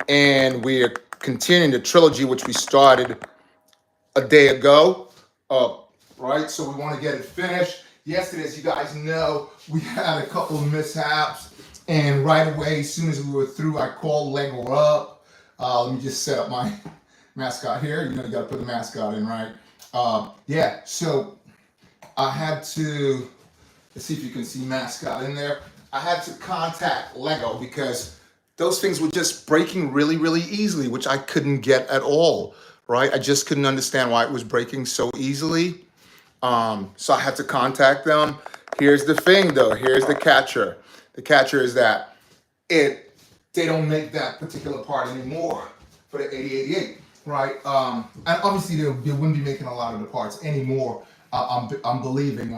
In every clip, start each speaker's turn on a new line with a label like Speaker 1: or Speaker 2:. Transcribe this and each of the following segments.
Speaker 1: and we're continuing the trilogy, which we started a day ago. Right, so we want to get it finished. Yesterday, as you guys know, we had a couple of mishaps, and right away, as soon as we were through, I called Lego up. Let me just set up my mascot here. You know, you got to put the mascot in, right? Yeah, so I had to, let's see if you can see mascot in there. I had to contact Lego because those things were just breaking really, really easily, which I couldn't get at all, right? I just couldn't understand why it was breaking so easily. So I had to contact them. Here's the thing though, here's the catcher. The catcher is that they don't make that particular part anymore for the 8088, right? And obviously they wouldn't be making a lot of the parts anymore. I'm believing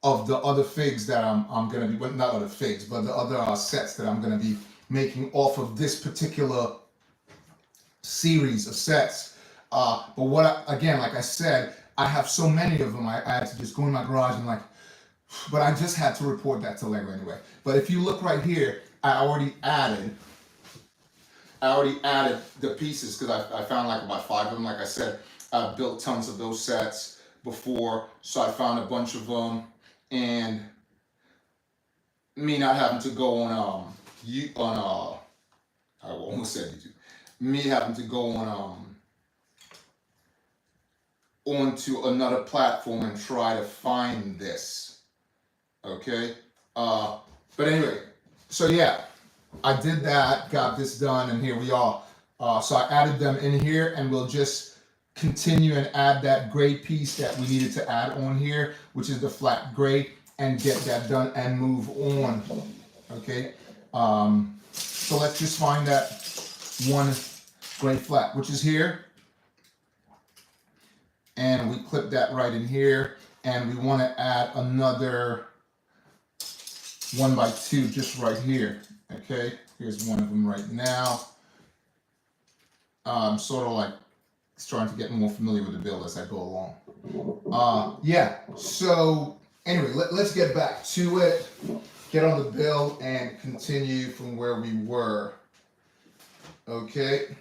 Speaker 1: of the other figs that I'm gonna be, well, not other figs, but the other sets that I'm gonna be making off of this particular series of sets. But again, like I said, I have so many of them. I had to just go in my garage and but I just had to report that to Lego anyway. But if you look right here, I already added the pieces because I found like about 5 of them. Like I said, I've built tons of those sets before, so I found a bunch of them, and me not having to go on I almost said YouTube. Me having to go onto another platform and try to find this. Okay, but anyway, so yeah, I did that, got this done, and here we are. So I added them in here, and we'll just continue and add that gray piece that we needed to add on here, which is the flat gray, and get that done and move on. Okay, so let's just find that one gray flat, which is here, and we clip that right in here, and we want to add another 1x2 just right here. Okay, here's one of them right now. I'm sort of like trying to get more familiar with the build as I go along. Yeah, so anyway, let's get back to it, get on the build, and continue from where we were. Okay.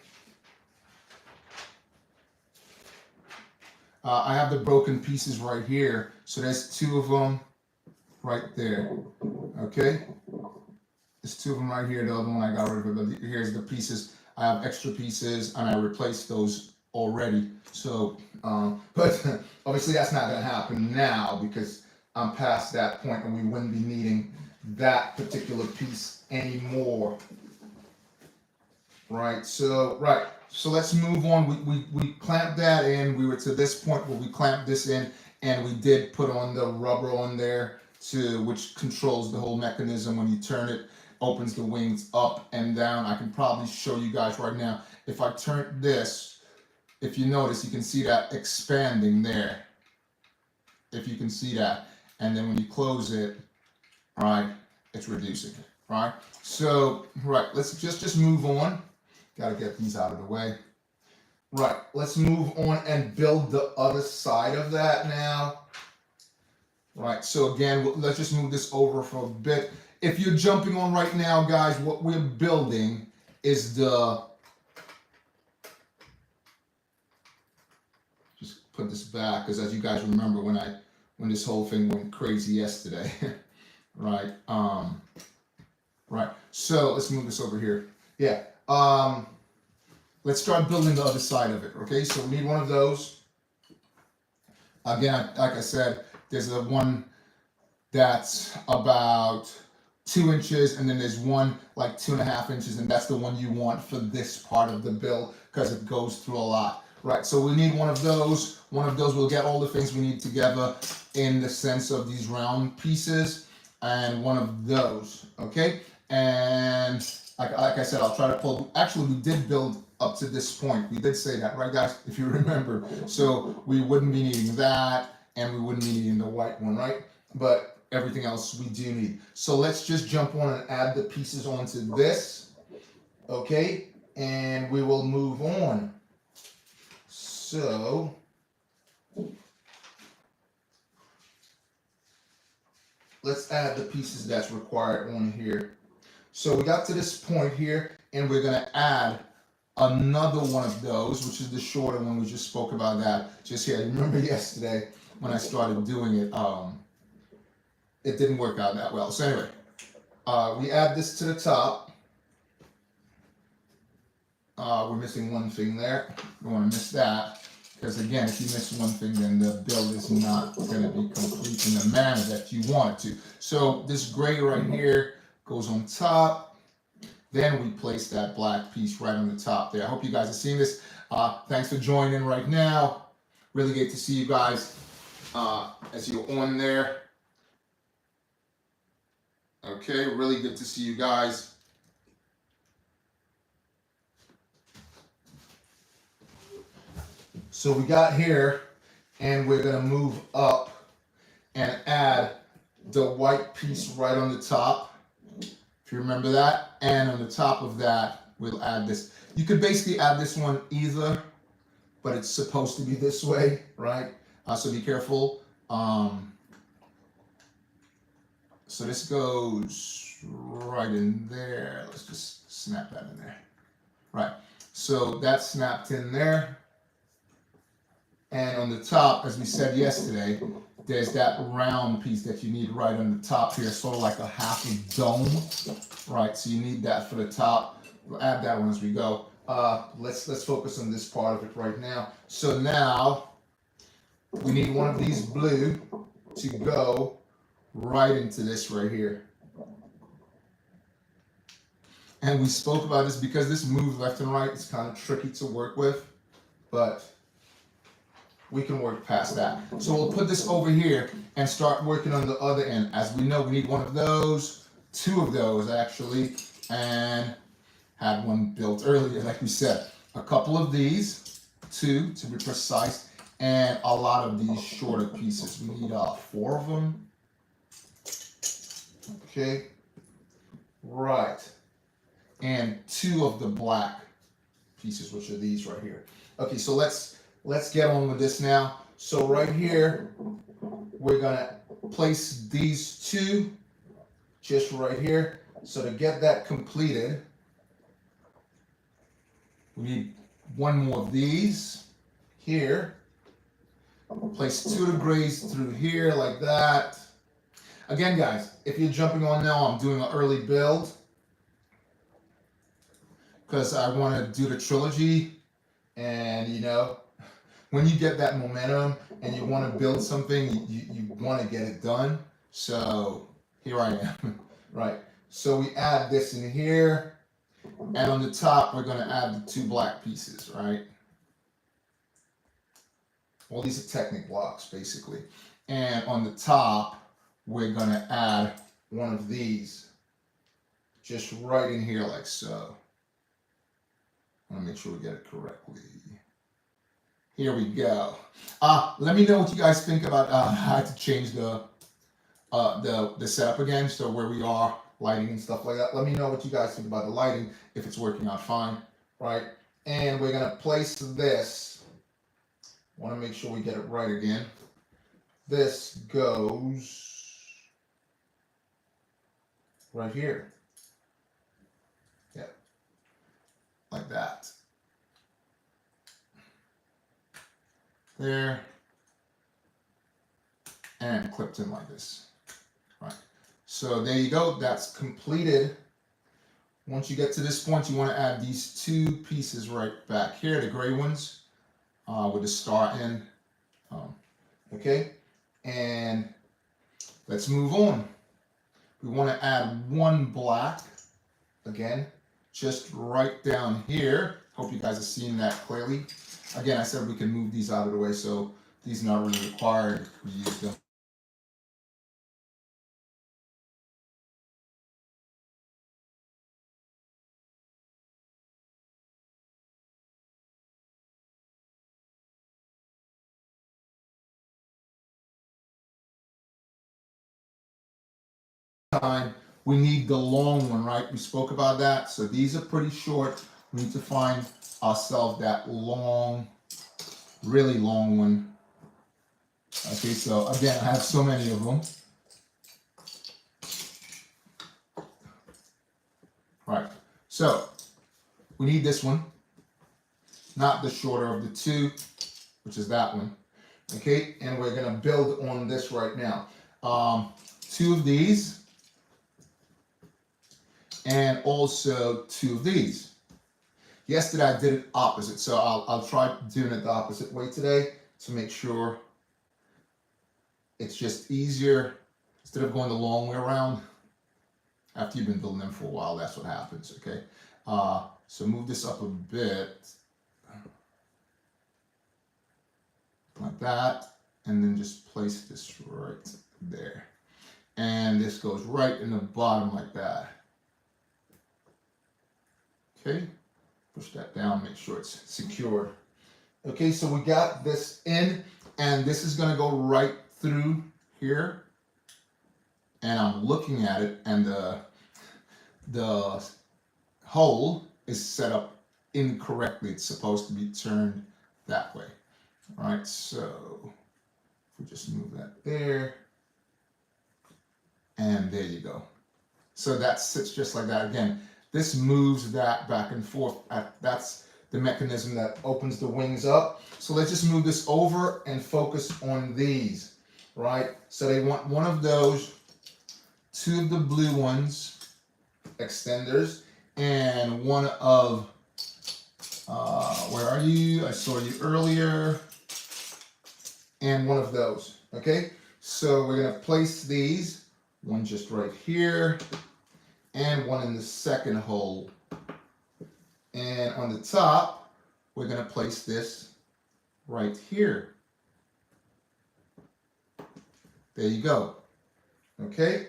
Speaker 1: I have the broken pieces right here. So there's 2 of them right there. Okay. There's 2 of them right here. The other one I got rid of it, but here's the pieces. I have extra pieces and I replaced those already. So, but obviously that's not going to happen now because I'm past that point and we wouldn't be needing that particular piece anymore. Right. So let's move on. We clamped that in. We were to this point where we clamped this in, and we did put on the rubber on there which controls the whole mechanism. When you turn it, opens the wings up and down. I can probably show you guys right now. If I turn this, if you notice, you can see that expanding there. If you can see that, and then when you close it, right, it's reducing. Right. So let's just move on. Got to get these out of the way. Right, let's move on and build the other side of that now. Right, so again, let's just move this over for a bit. If you're jumping on right now, guys, what we're building is just put this back, because as you guys remember when this whole thing went crazy yesterday. Right, right, so let's move this over here. Yeah. Let's start building the other side of it. Okay, so we need one of those. Again, like I said, there's a one that's about 2 inches, and then there's one like 2.5 inches, and that's the one you want for this part of the build because it goes through a lot. Right, so we need one of those. One of those will get all the things we need together in the sense of these round pieces, and one of those. Okay, and like I said, I'll try to pull. Actually, we did build up to this point. We did say that, right, guys? If you remember. So we wouldn't be needing that, and we wouldn't be needing the white one, right? But everything else we do need. So let's just jump on and add the pieces onto this. Okay, and we will move on. So let's add the pieces that's required on here. So we got to this point here, and we're gonna add another one of those, which is the shorter one. We just spoke about that just here. Remember yesterday when I started doing it, it didn't work out that well. So anyway, we add this to the top. We're missing one thing there. We want to miss that, because again, if you miss one thing, then the build is not going to be complete in the manner that you want it to. So this gray right here goes on top. Then we place that black piece right on the top there. I hope you guys are seeing this. Thanks for joining in right now. Really great to see you guys as you're on there. Okay, really good to see you guys. So we got here, and we're gonna move up and add the white piece right on the top, if you remember that. And on the top of that, we'll add this. You could basically add this one either, but it's supposed to be this way, right? So be careful. So this goes right in there. Let's just snap that in there. Right, so that's snapped in there. And on the top, as we said yesterday, there's that round piece that you need right on the top here, sort of like a half a dome, right? So you need that for the top. We'll add that one as we go. Let's focus on this part of it right now. So now we need one of these blue to go right into this right here. And we spoke about this because this moves left and right. It's kind of tricky to work with, but we can work past that. So we'll put this over here and start working on the other end. As we know, we need one of those, two of those actually, and had one built earlier, like we said. A couple of these, two to be precise, and a lot of these shorter pieces. We need 4 of them. Okay, right. And 2 of the black pieces, which are these right here. Okay, so let's get on with this now. So right here, we're gonna place these 2 just right here. So to get that completed, we need 1 more of these here. Place 2 of the grays through here like that. Again, guys, if you're jumping on now, I'm doing an early build because I want to do the trilogy, and you know, when you get that momentum and you want to build something, you want to get it done. So here I am, right? So we add this in here, and on the top, we're going to add the 2 black pieces, right? Well, these are Technic blocks, basically. And on the top, we're going to add one of these just right in here like so. I want to make sure we get it correctly. Here we go. Let me know what you guys think about how to change the setup again, so where we are, lighting and stuff like that. Let me know what you guys think about the lighting, if it's working out fine, right? And we're going to place this. I want to make sure we get it right again. This goes right here. Yeah, like that. There. And clipped in like this. Right. So there you go. That's completed. Once you get to this point, you want to add these 2 pieces right back here, the gray ones, with the star end. Okay. And let's move on. We want to add 1 black, again, just right down here. Hope you guys are seeing that clearly. Again, I said we can move these out of the way, so these are not really required. We use them. Time, we need the long one, right? We spoke about that. So these are pretty short. We need to find ourselves that long, really long one. Okay, so again, I have so many of them. Right, so We need this one, not the shorter of the two, which is that one. Okay, and we're gonna build on this right now. Two of these, and also two of these. Yesterday I did it opposite, so I'll try doing it the opposite way today to make sure it's just easier instead of going the long way around. After you've been building them for a while, that's what happens, okay? So move this up a bit, like that, and then just place this right there. And this goes right in the bottom like that. Okay, push that down, make sure it's secure. Okay, so we got this in, and this is gonna go right through here. And I'm looking at it, and the hole is set up incorrectly. It's supposed to be turned that way. All right, so if we just move that there, and there you go. So that sits just like that. Again, this moves that back and forth. That's the mechanism that opens the wings up. So let's just move this over and focus on these, right? So they want one of those, two of the blue ones, extenders, and one of, where are you? I saw you earlier. And one of those, okay? So we're gonna place these, one just right here, and one in the second hole. And on the top, we're gonna place this right here. There you go, okay?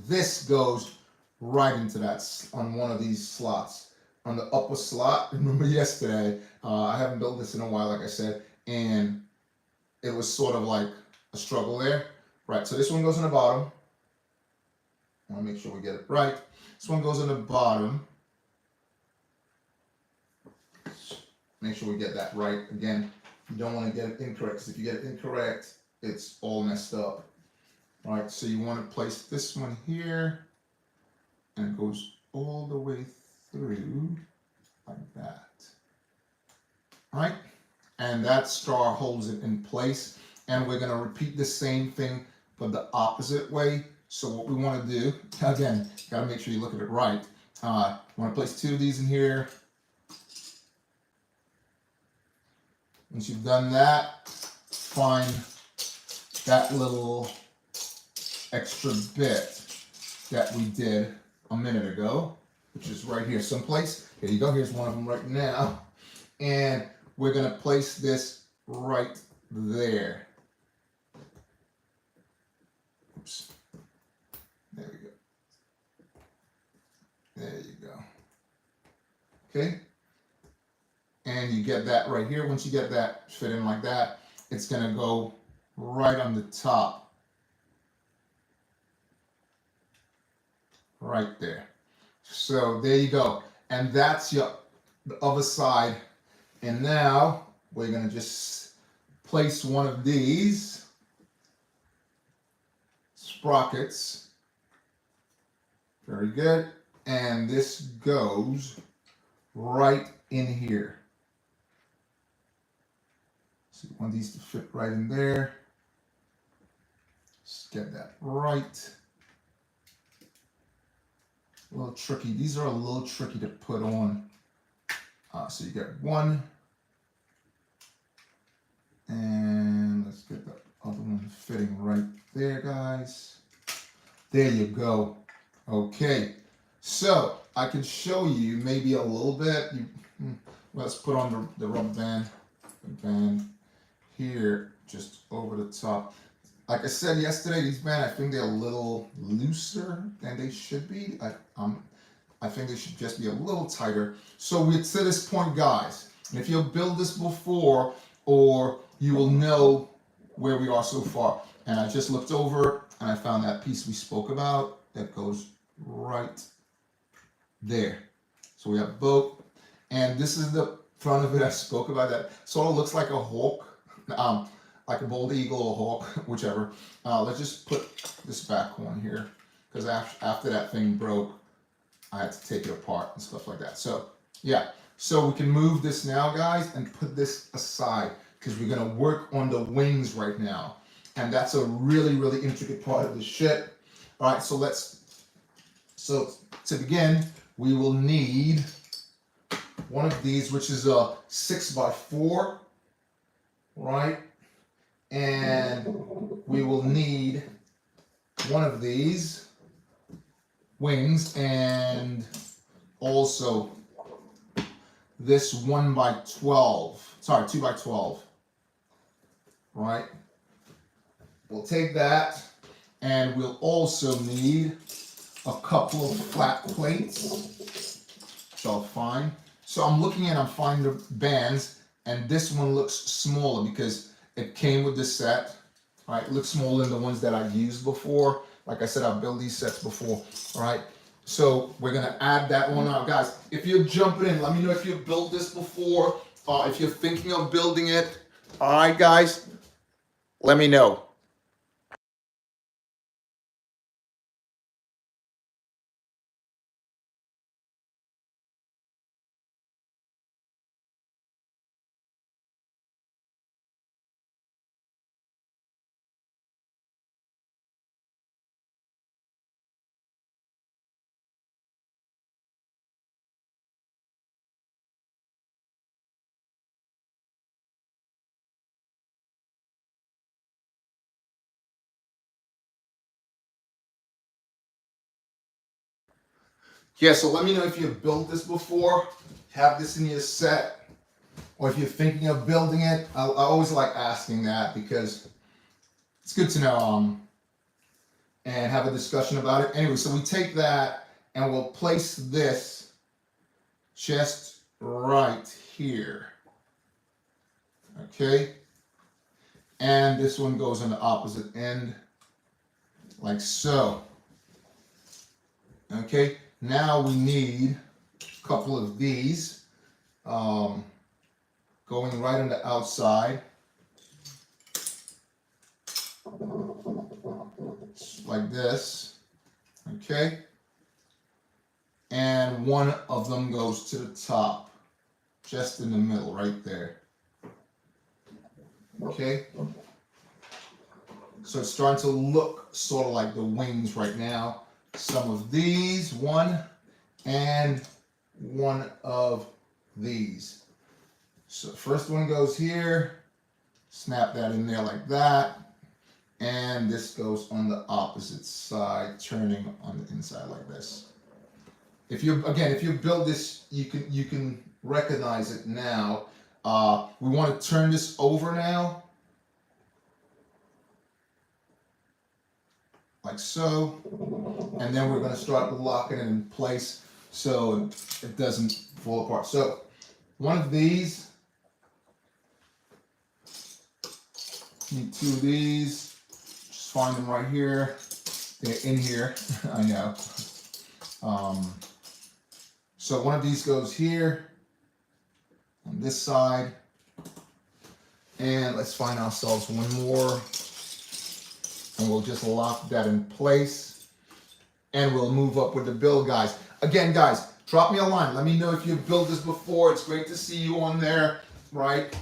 Speaker 1: This goes right into that, on one of these slots. On the upper slot, remember yesterday, I haven't built this in a while, like I said, and it was sort of like a struggle there. Right, so this one goes in the bottom. I want to make sure we get it right. This one goes in the bottom. Make sure we get that right. Again, you don't want to get it incorrect, because if you get it incorrect, it's all messed up. All right, so you want to place this one here, and it goes all the way through like that. All right, and that star holds it in place, and we're going to repeat the same thing but the opposite way. So what we want to do, again, got to make sure you look at it right. You want to place two of these in here. Once you've done that, find that little extra bit that we did a minute ago, which is right here someplace. Here you go, here's one of them right now. And we're going to place this right there. Oops. There we go. There you go. Okay. And you get that right here. Once you get that fit in like that, it's going to go right on the top. Right there. So there you go. And that's the other side. And now we're going to just place one of these sprockets. Very good. And this goes right in here. So you want these to fit right in there. Just get that right. A little tricky. These are a little tricky to put on. So you get one. And let's get the other one fitting right there, guys. There you go. Okay. So I can show you maybe a little bit. Let's put on the rubber band. The band here, just over the top. Like I said yesterday, these bands, I think they're a little looser than they should be. I think they should just be a little tighter. So we're to this point, guys. And if you'll build this before, or you will know where we are so far. And I just looked over and I found that piece we spoke about that goes right there. So we have both. And this is the front of it I spoke about that sort of looks like a hawk. Like a bald eagle or hawk, whichever. Let's just put this back on here, because after that thing broke, I had to take it apart and stuff like that. So Yeah. So we can move this now, guys, and put this aside because we're gonna work on the wings right now, and that's a really, really intricate part of the ship. All right. So to begin, we will need one of these, which is a 6x4, right? And we will need one of these wings and also this 1x12, sorry, 2x12, right? We'll take that, and we'll also need a couple of flat plates, which I'll find. So I'm finding the bands, and this one looks smaller because it came with the set. All right, it looks smaller than the ones that I've used before. Like I said, I've built these sets before. All right, so we're gonna add that one out, guys. If you're jumping in, let me know if you've built this before. If you're thinking of building it. All right, guys, let me know. Yeah, so let me know if you've built this before, have this in your set, or if you're thinking of building it. I always like asking that because it's good to know and have a discussion about it. Anyway, so we take that and we'll place this just right here. Okay? And this one goes on the opposite end, like so. Okay? Now we need a couple of these going right on the outside, like this. Okay? And one of them goes to the top, just in the middle, right there. Okay? So it's starting to look sort of like the wings right now. Some of these, one, and one of these. So first one goes here, snap that in there like that, and this goes on the opposite side, turning on the inside like this. If you build this, you can recognize it now. We want to turn this over now, like so, and then we're going to start locking it in place so it doesn't fall apart. So one of these, need two of these, just find them right here. They're in here. I know. So one of these goes here on this side, and let's find ourselves one more, and we'll just lock that in place, and we'll move up with the build, guys. Again, guys, drop me a line. Let me know if you've built this before. It's great to see you on there, right?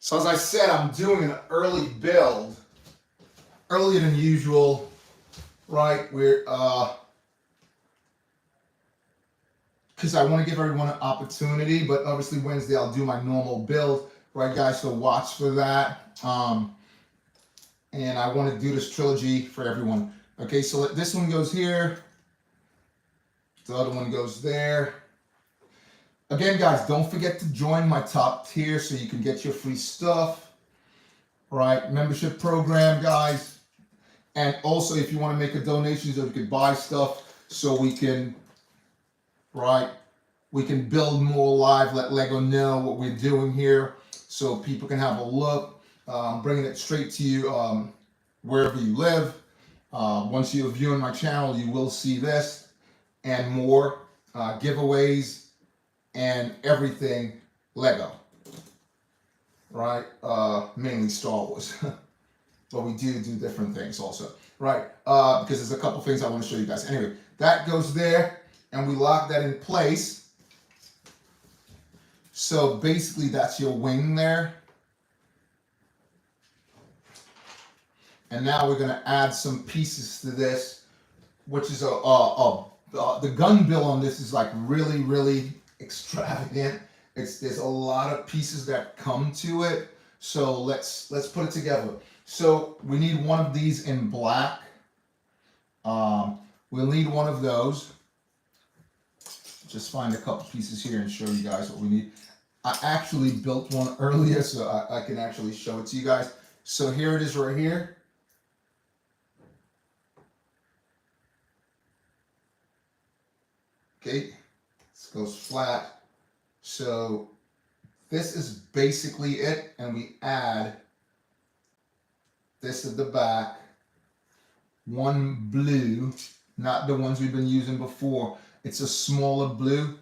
Speaker 1: So as I said, I'm doing an early build, earlier than usual, right? Because I want to give everyone an opportunity, but obviously Wednesday I'll do my normal build, right, guys? So watch for that. And I want to do this trilogy for everyone. Okay, so this one goes here. The other one goes there. Again, guys, don't forget to join my top tier so you can get your free stuff, right? Membership program, guys. And also, if you want to make a donation so you can buy stuff so we can, right, we can build more live, let Lego know what we're doing here so people can have a look, bringing it straight to you wherever you live. Once you're viewing my channel, you will see this and more giveaways and everything Lego, right? Mainly Star Wars, but we do different things also, right? Because there's a couple things I want to show you guys. Anyway, that goes there, and we lock that in place. So basically, that's your wing there. And now we're going to add some pieces to this, which is the gun build on this is like really extravagant. There's a lot of pieces that come to it. So let's put it together. So we need one of these in black. We'll need one of those. Just find a couple pieces here and show you guys what we need. I actually built one earlier, so I can actually show it to you guys. So here it is right here. Okay, this goes flat. So this is basically it, and we add this at the back. One blue, not the ones we've been using before. It's a smaller blue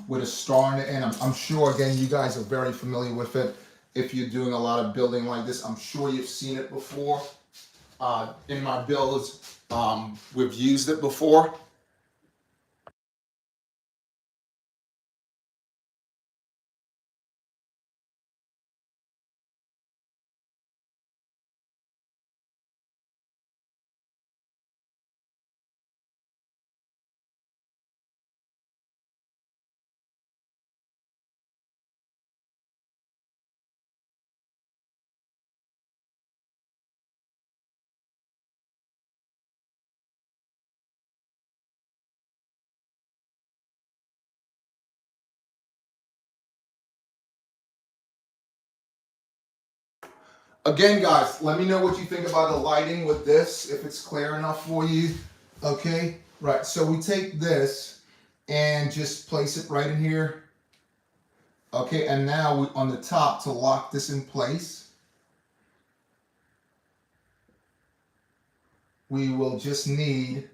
Speaker 1: with a star in it, and I'm sure, again, you guys are very familiar with it. If you're doing a lot of building like this, I'm sure you've seen it before. In my builds, we've used it before. Again, guys, let me know what you think about the lighting with this, if it's clear enough for you. Okay, right, so we take this and just place it right in here. Okay, and now on the top, to lock this in place, we will just need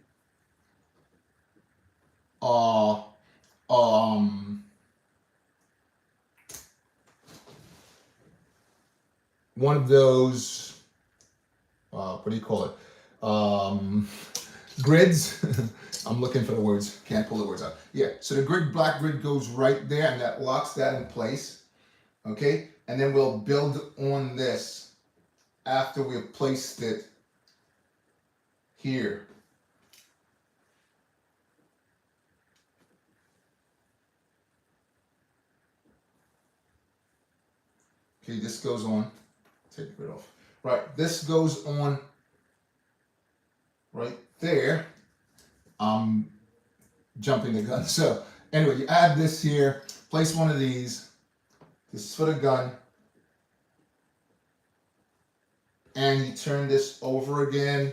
Speaker 1: one of those, what do you call it? Grids. I'm looking for the words. Can't pull the words out. Yeah, so the black grid goes right there, and that locks that in place. Okay, and then we'll build on this after we've placed it here. Okay, this goes on. Take the grid off. Right, this goes on right there. I'm jumping the gun. So anyway, you add this here, place one of these. This is for the gun. And you turn this over again,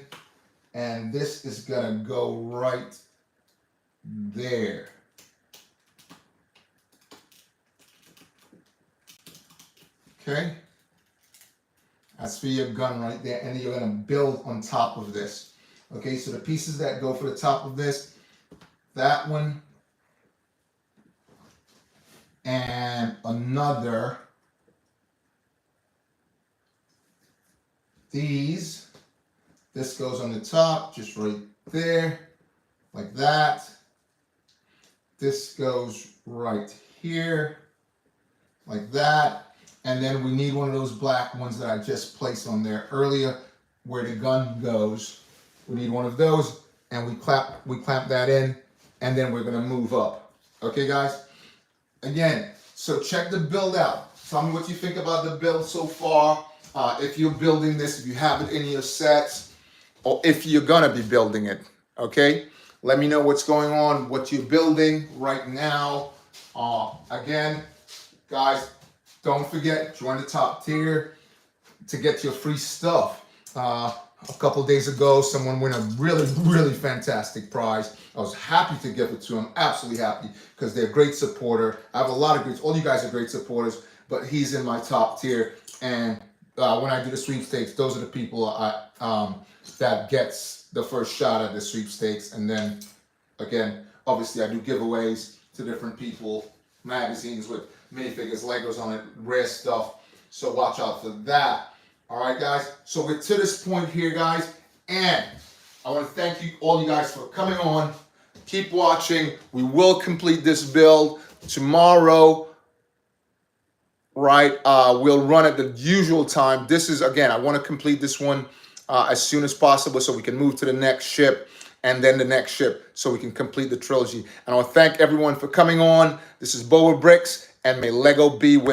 Speaker 1: and this is gonna go right there. Okay? That's for your gun right there, and then you're gonna build on top of this. Okay, so the pieces that go for the top of this, that one, and another, these, this goes on the top, just right there, like that. This goes right here, like that. And then we need one of those black ones that I just placed on there earlier where the gun goes. We need one of those, and we clamp that in, and then we're gonna move up. Okay, guys? Again, so check the build out. Tell me what you think about the build so far. If you're building this, if you have it in your sets, or if you're gonna be building it, okay? Let me know what's going on, what you're building right now. Again, guys, don't forget, join the top tier to get your free stuff. A couple days ago, someone won a really, really fantastic prize. I was happy to give it to him, absolutely happy, because they're a great supporter. I have a lot of great, all you guys are great supporters, but he's in my top tier. And when I do the sweepstakes, those are the people that gets the first shot at the sweepstakes. And then, again, obviously I do giveaways to different people, magazines with minifigures, Legos on it, rare stuff. So watch out for that. All right, guys. So we're to this point here, guys, and I want to thank you, all you guys, for coming on. Keep watching. We will complete this build tomorrow. Right, we'll run at the usual time. This is, again, I want to complete this one as soon as possible so we can move to the next ship and then the next ship so we can complete the trilogy. And I want to thank everyone for coming on. This is BOBAbrickz, and may Lego be with